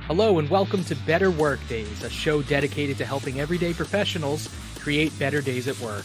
Hello and welcome to Better Work Days, a show dedicated to helping everyday professionals create better days at work.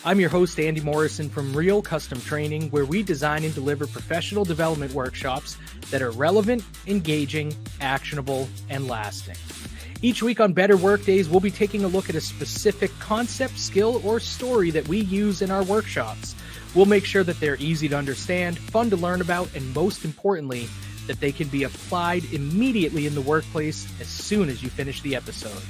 I'm your host, Andy Morrison from Real Custom Training, where we design and deliver professional development workshops that are relevant, engaging, actionable, and lasting. Each week on Better Work Days, we'll be taking a look at a specific concept, skill, or story that we use in our workshops. We'll make sure that they're easy to understand, fun to learn about, and most importantly, that they can be applied immediately in the workplace as soon as you finish the episode.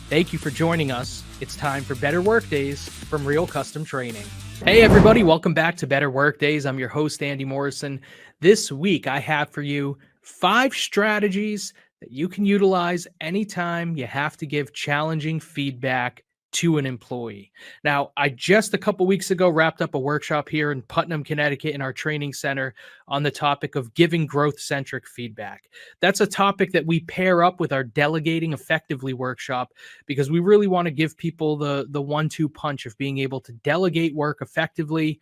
Thank you for joining us. It's time for Better Work Days from Real Custom Training. Hey everybody, welcome back to Better Work Days. I'm your host, Andy Morrison. This week I have for you 5 strategies that you can utilize anytime you have to give challenging feedback to an employee. Now, I just a couple weeks ago wrapped up a workshop here in Putnam, Connecticut in our training center on the topic of giving growth-centric feedback. That's a topic that we pair up with our Delegating Effectively workshop because we really want to give people the 1-2 punch of being able to delegate work effectively,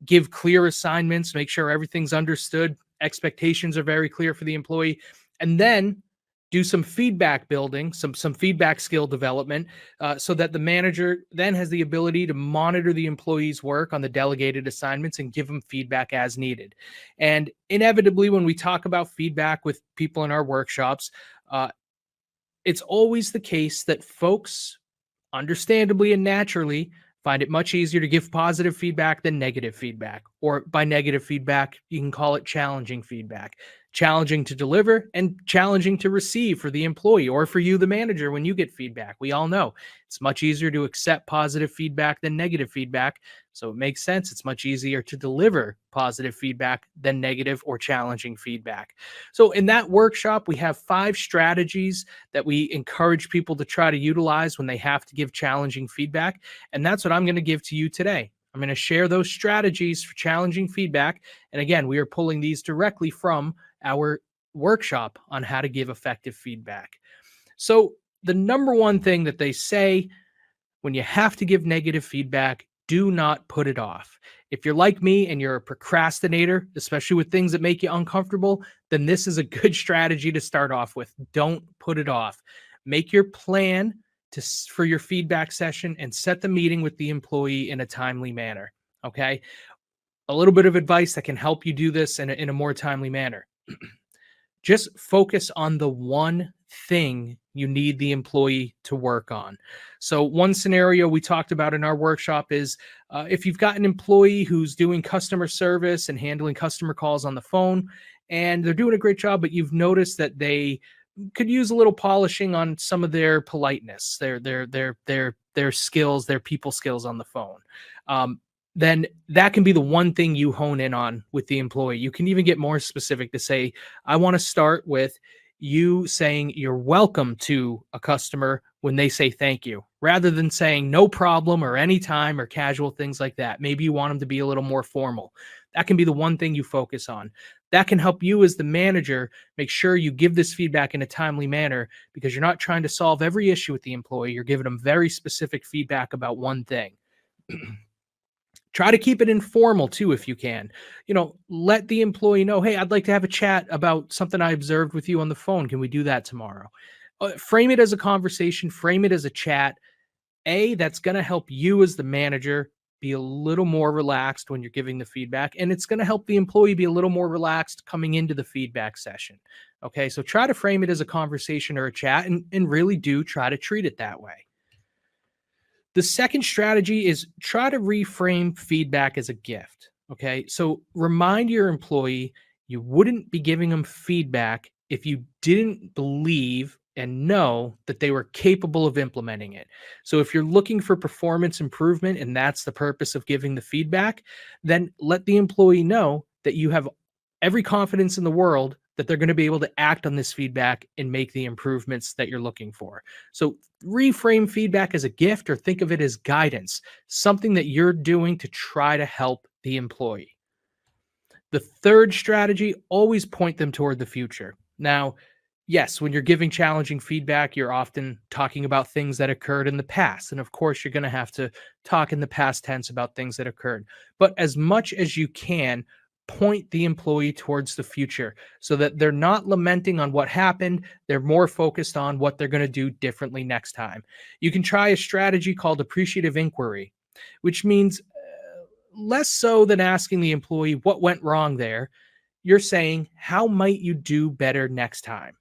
give clear assignments, make sure everything's understood, expectations are very clear for the employee, and then do some feedback building, some feedback skill development, so that the manager then has the ability to monitor the employee's work on the delegated assignments and give them feedback as needed. And inevitably, when we talk about feedback with people in our workshops, it's always the case that folks, understandably and naturally, find it much easier to give positive feedback than negative feedback. Or by negative feedback, you can call it challenging feedback. Challenging to deliver and challenging to receive for the employee or for you, the manager, when you get feedback. We all know it's much easier to accept positive feedback than negative feedback. So it makes sense. It's much easier to deliver positive feedback than negative or challenging feedback. So in that workshop, we have 5 strategies that we encourage people to try to utilize when they have to give challenging feedback. And that's what I'm going to give to you today. I'm going to share those strategies for challenging feedback. And again, we are pulling these directly from our workshop on how to give effective feedback. So the number one thing that they say when you have to give negative feedback, do not put it off. If you're like me and you're a procrastinator, especially with things that make you uncomfortable, then this is a good strategy to start off with. Don't put it off. Make your plan for your feedback session and set the meeting with the employee in a timely manner. Okay. A little bit of advice that can help you do this in a more timely manner. Just focus on the one thing you need the employee to work on. So one scenario we talked about in our workshop is if you've got an employee who's doing customer service and handling customer calls on the phone, and they're doing a great job, but you've noticed that they could use a little polishing on some of their politeness, their skills, their people skills on the phone. Then that can be the one thing you hone in on with the employee. You can even get more specific to say, I want to start with you saying you're welcome to a customer when they say thank you, rather than saying no problem or anytime or casual things like that. Maybe you want them to be a little more formal. That can be the one thing you focus on. That can help you as the manager make sure you give this feedback in a timely manner because you're not trying to solve every issue with the employee. You're giving them very specific feedback about one thing. Try to keep it informal too, if you can. Let the employee know, hey, I'd like to have a chat about something I observed with you on the phone. Can we do that tomorrow? Frame it as a conversation, frame it as a chat. That's going to help you as the manager be a little more relaxed when you're giving the feedback, and it's going to help the employee be a little more relaxed coming into the feedback session. Okay, so try to frame it as a conversation or a chat, and really do try to treat it that way. The second strategy is try to reframe feedback as a gift. Okay, so remind your employee you wouldn't be giving them feedback if you didn't believe and know that they were capable of implementing it. So if you're looking for performance improvement and that's the purpose of giving the feedback, then let the employee know that you have every confidence in the world that they're going to be able to act on this feedback and make the improvements that you're looking for. So reframe feedback as a gift or think of it as guidance, something that you're doing to try to help the employee. The third strategy, always point them toward the future. Now, yes, when you're giving challenging feedback, you're often talking about things that occurred in the past. And of course, you're going to have to talk in the past tense about things that occurred. But as much as you can, point the employee towards the future so that they're not lamenting on what happened. They're more focused on what they're going to do differently next time. You can try a strategy called appreciative inquiry, which means less so than asking the employee what went wrong there. You're saying, how might you do better next time?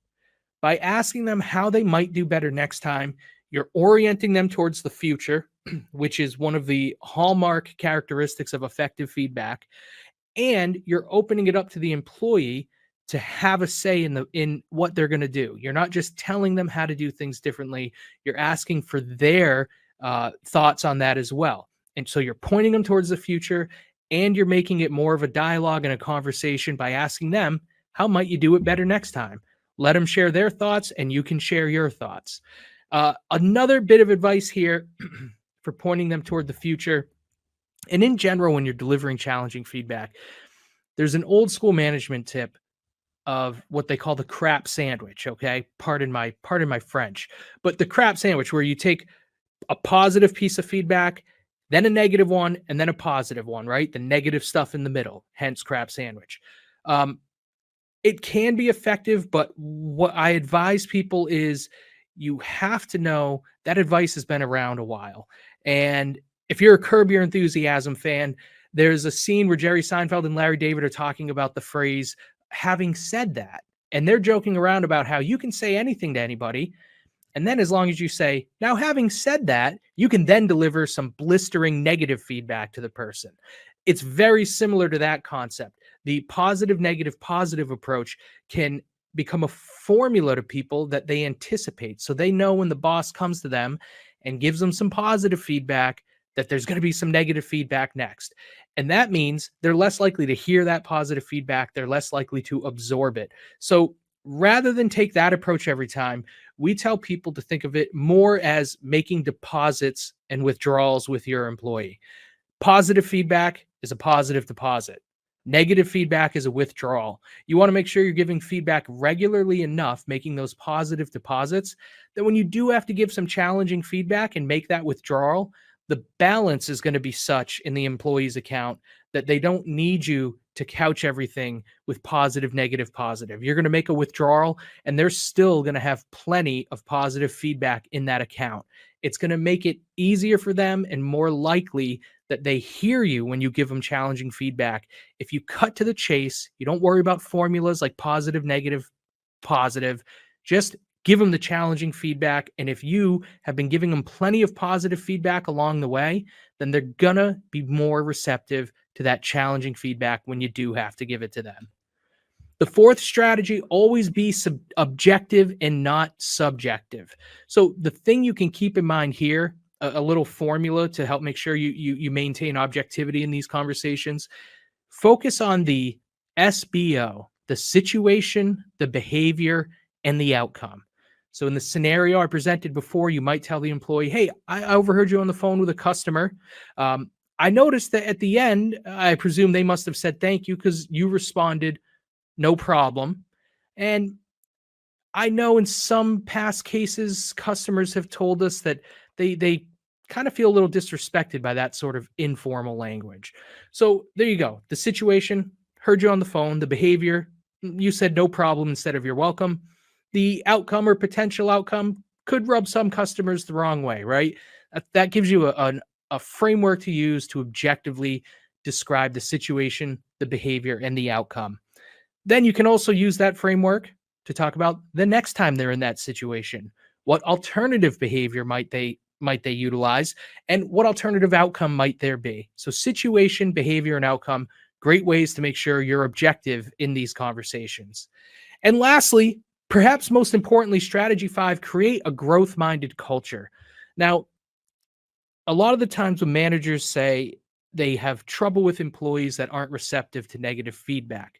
By asking them how they might do better next time, you're orienting them towards the future, which is one of the hallmark characteristics of effective feedback, and you're opening it up to the employee to have a say in what they're going to do. You're not just telling them how to do things differently. You're asking for their thoughts on that as well. And so you're pointing them towards the future, and you're making it more of a dialogue and a conversation by asking them, how might you do it better next time? Let them share their thoughts, and you can share your thoughts. Another bit of advice here for pointing them toward the future, and in general, when you're delivering challenging feedback, there's an old school management tip of what they call the crap sandwich. Okay, pardon my French, but the crap sandwich, where you take a positive piece of feedback, then a negative one, and then a positive one. Right, the negative stuff in the middle. Hence, crap sandwich. It can be effective, but what I advise people is you have to know that advice has been around a while. And if you're a Curb Your Enthusiasm fan, there's a scene where Jerry Seinfeld and Larry David are talking about the phrase, having said that. And they're joking around about how you can say anything to anybody. And then as long as you say, now having said that, you can then deliver some blistering negative feedback to the person. It's very similar to that concept. The positive, negative, positive approach can become a formula to people that they anticipate. So they know when the boss comes to them and gives them some positive feedback, that there's going to be some negative feedback next. And that means they're less likely to hear that positive feedback. They're less likely to absorb it. So rather than take that approach every time, we tell people to think of it more as making deposits and withdrawals with your employee. Positive feedback is a positive deposit. Negative feedback is a withdrawal. You want to make sure you're giving feedback regularly enough, making those positive deposits, that when you do have to give some challenging feedback and make that withdrawal, the balance is going to be such in the employee's account that they don't need you to couch everything with positive, negative, positive. You're going to make a withdrawal, and they're still going to have plenty of positive feedback in that account. It's going to make it easier for them and more likely that they hear you when you give them challenging feedback. If you cut to the chase, you don't worry about formulas like positive, negative, positive. Just give them the challenging feedback. And if you have been giving them plenty of positive feedback along the way, then they're going to be more receptive to that challenging feedback when you do have to give it to them. The fourth strategy, always be objective and not subjective. So the thing you can keep in mind here, a little formula to help make sure you maintain objectivity in these conversations, focus on the SBO, the situation, the behavior, and the outcome. So in the scenario I presented before, you might tell the employee, hey, I overheard you on the phone with a customer. I noticed that at the end, I presume they must have said thank you because you responded, no problem. And I know in some past cases, customers have told us that they kind of feel a little disrespected by that sort of informal language. So there you go. The situation, heard you on the phone. The behavior, you said no problem instead of you're welcome. The outcome or potential outcome could rub some customers the wrong way, right? That gives you a framework to use to objectively describe the situation, the behavior, and the outcome. Then you can also use that framework to talk about the next time they're in that situation. What alternative behavior might they utilize, and what alternative outcome might there be? So situation, behavior, and outcome, great ways to make sure you're objective in these conversations. And lastly, perhaps most importantly, strategy 5, create a growth-minded culture. Now, a lot of the times when managers say they have trouble with employees that aren't receptive to negative feedback,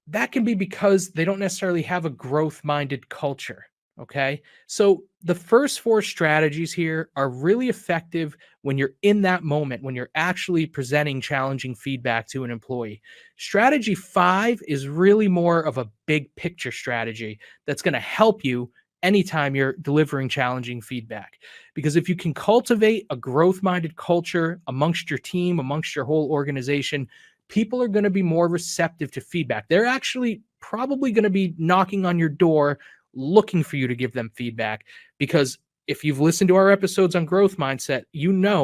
that can be because they don't necessarily have a growth-minded culture. Okay. So the first 4 strategies here are really effective when you're in that moment, when you're actually presenting challenging feedback to an employee. Strategy 5 is really more of a big picture strategy that's going to help you anytime you're delivering challenging feedback. Because if you can cultivate a growth-minded culture amongst your team, amongst your whole organization, people are going to be more receptive to feedback. They're actually probably going to be knocking on your door looking for you to give them feedback, because if you've listened to our episodes on growth mindset,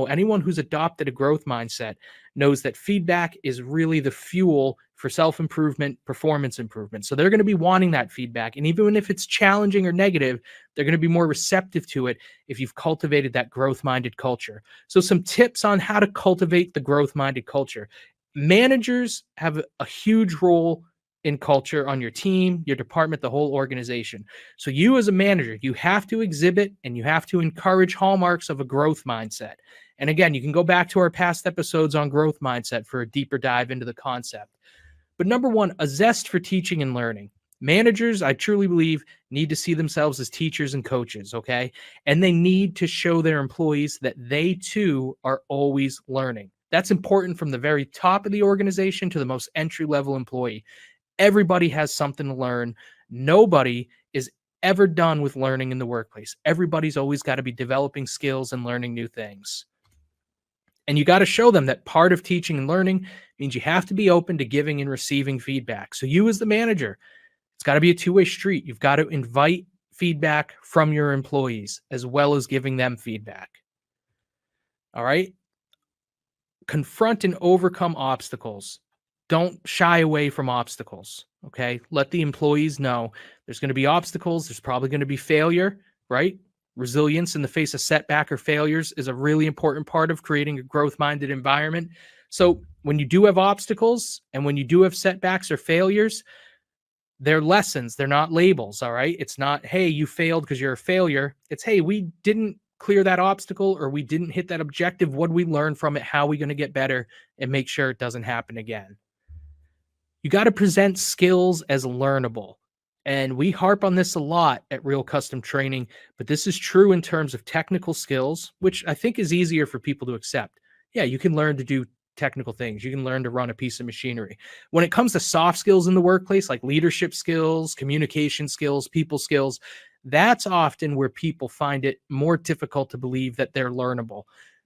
anyone who's adopted a growth mindset knows that feedback is really the fuel for self-improvement, performance improvement. So they're going to be wanting that feedback. And even if it's challenging or negative, they're going to be more receptive to it if you've cultivated that growth-minded culture. So some tips on how to cultivate the growth-minded culture. Managers have a huge role in culture on your team, your department, the whole organization. So you as a manager, you have to exhibit and you have to encourage hallmarks of a growth mindset. And again, you can go back to our past episodes on growth mindset for a deeper dive into the concept. But number one, a zest for teaching and learning. Managers, I truly believe, need to see themselves as teachers and coaches, okay? And they need to show their employees that they too are always learning. That's important from the very top of the organization to the most entry-level employee. Everybody has something to learn. Nobody is ever done with learning in the workplace. Everybody's always got to be developing skills and learning new things. And you got to show them that part of teaching and learning means you have to be open to giving and receiving feedback. So you as the manager, it's got to be a two-way street. You've got to invite feedback from your employees as well as giving them feedback. All right? Confront and overcome obstacles. Don't shy away from obstacles, okay? Let the employees know there's going to be obstacles. There's probably going to be failure, right? Resilience in the face of setback or failures is a really important part of creating a growth-minded environment. So when you do have obstacles and when you do have setbacks or failures, they're lessons. They're not labels, all right? It's not, hey, you failed because you're a failure. It's, hey, we didn't clear that obstacle or we didn't hit that objective. What did we learn from it? How are we going to get better and make sure it doesn't happen again? You got to present skills as learnable. And we harp on this a lot at Real Custom Training, but this is true in terms of technical skills, which I think is easier for people to accept. Yeah, you can learn to do technical things. You can learn to run a piece of machinery. When it comes to soft skills in the workplace, like leadership skills, communication skills, people skills, that's often where people find it more difficult to believe that they're learnable,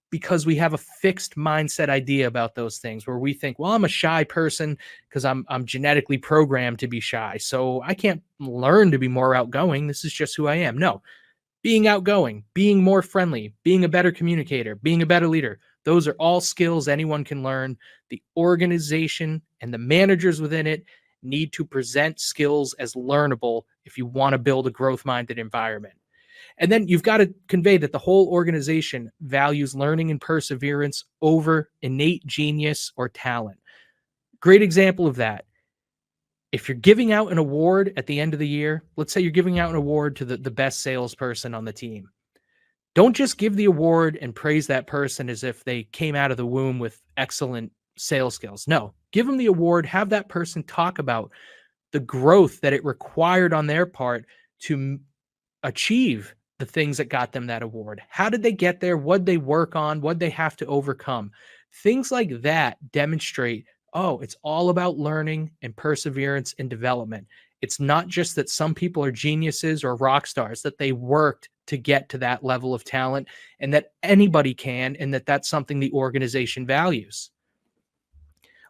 because we have a fixed mindset idea about those things where we think, well, I'm a shy person because I'm genetically programmed to be shy. So I can't learn to be more outgoing. This is just who I am. No, being outgoing, being more friendly, being a better communicator, being a better leader, those are all skills anyone can learn. The organization and the managers within it need to present skills as learnable if you want to build a growth-minded environment. And then you've got to convey that the whole organization values learning and perseverance over innate genius or talent. Great example of that. If you're giving out an award at the end of the year, let's say you're giving out an award to the best salesperson on the team. Don't just give the award and praise that person as if they came out of the womb with excellent sales skills. No, give them the award, have that person talk about the growth that it required on their part to achieve the things that got them that award. How did they get there? What'd they work on? What'd they have to overcome? Things like that demonstrate, oh, it's all about learning and perseverance and development. It's not just that some people are geniuses or rock stars, that they worked to get to that level of talent and that anybody can, and that that's something the organization values.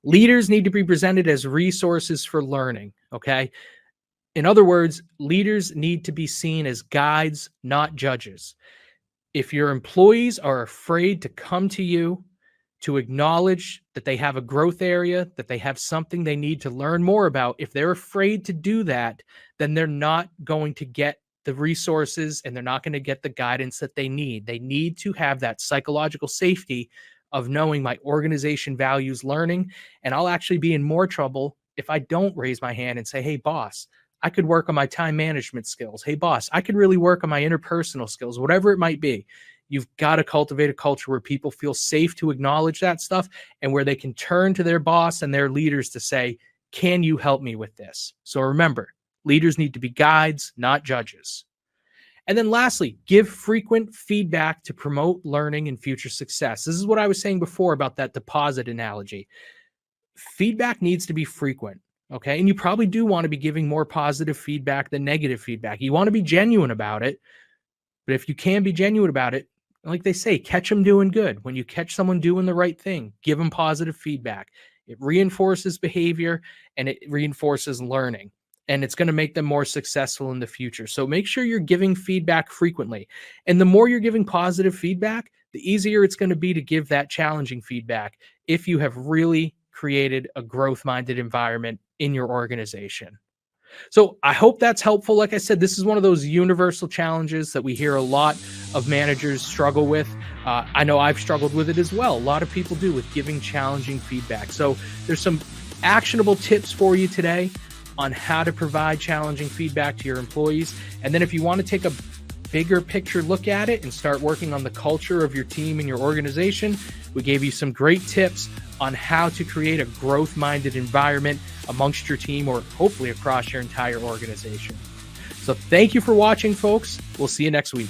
Leaders need to be presented as resources for learning, okay? In other words, leaders need to be seen as guides, not judges. If your employees are afraid to come to you to acknowledge that they have a growth area, that they have something they need to learn more about, if they're afraid to do that, then they're not going to get the resources and they're not going to get the guidance that they need. They need to have that psychological safety of knowing my organization values learning, and I'll actually be in more trouble if I don't raise my hand and say, hey, boss, I could work on my time management skills. Hey, boss, I could really work on my interpersonal skills, whatever it might be. You've got to cultivate a culture where people feel safe to acknowledge that stuff and where they can turn to their boss and their leaders to say, can you help me with this? So remember, leaders need to be guides, not judges. And then lastly, give frequent feedback to promote learning and future success. This is what I was saying before about that deposit analogy. Feedback needs to be frequent. Okay. And you probably do want to be giving more positive feedback than negative feedback. You want to be genuine about it. But if you can be genuine about it, like they say, catch them doing good. When you catch someone doing the right thing, give them positive feedback. it reinforces behavior, and it reinforces learning. And it's going to make them more successful in the future. So make sure you're giving feedback frequently. And the more you're giving positive feedback, the easier it's going to be to give that challenging feedback if you have really created a growth-minded environment in your organization. So I hope that's helpful. Like I said, this is one of those universal challenges that we hear a lot of managers struggle with. I know I've struggled with it as well. A lot of people do, with giving challenging feedback. So there's some actionable tips for you today on how to provide challenging feedback to your employees. And then if you want to take a bigger picture look at it and start working on the culture of your team and your organization, we gave you some great tips on how to create a growth-minded environment amongst your team, or hopefully across your entire organization. So thank you for watching, folks. We'll see you next week.